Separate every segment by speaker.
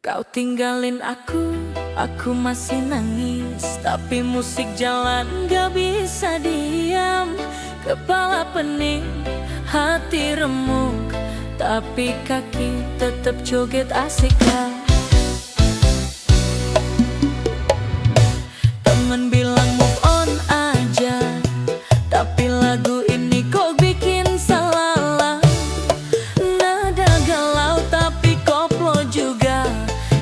Speaker 1: Kau tinggalin aku masih nangis. Tapi musik jalan gak bisa diam. Kepala pening, hati remuk, tapi kaki tetap joget asik kan. Temen bilang move on aja, tapi lagu ini kok bikin salah. Nada galau tapi koplo juga,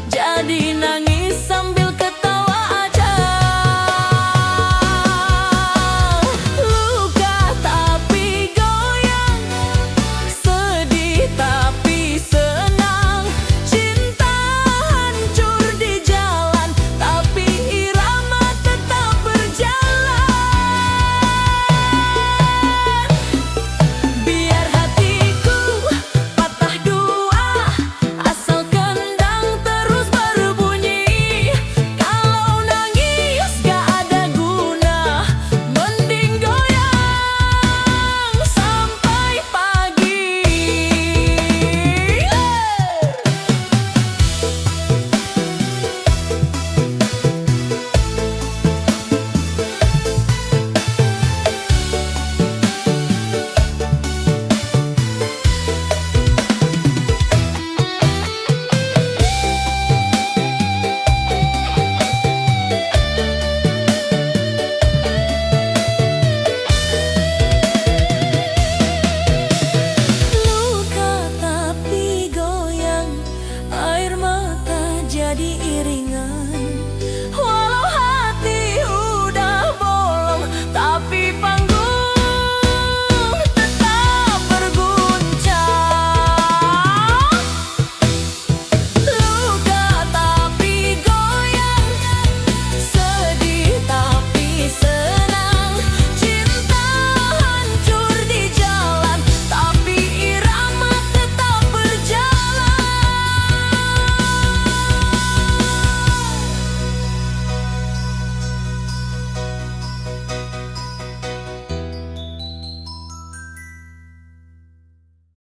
Speaker 1: jadi nangis sambil ketawa aja. Luka tapi goyang, sedih tapi senang. Cinta hancur di jalan, tapi irama tetap berjalan. Biar hatiku patah dua, asal kendang terus berbunyi. Kalau nangis gak ada guna, mending goyang sampai pagi. Luka tapi goyang, air mata jadi iringan.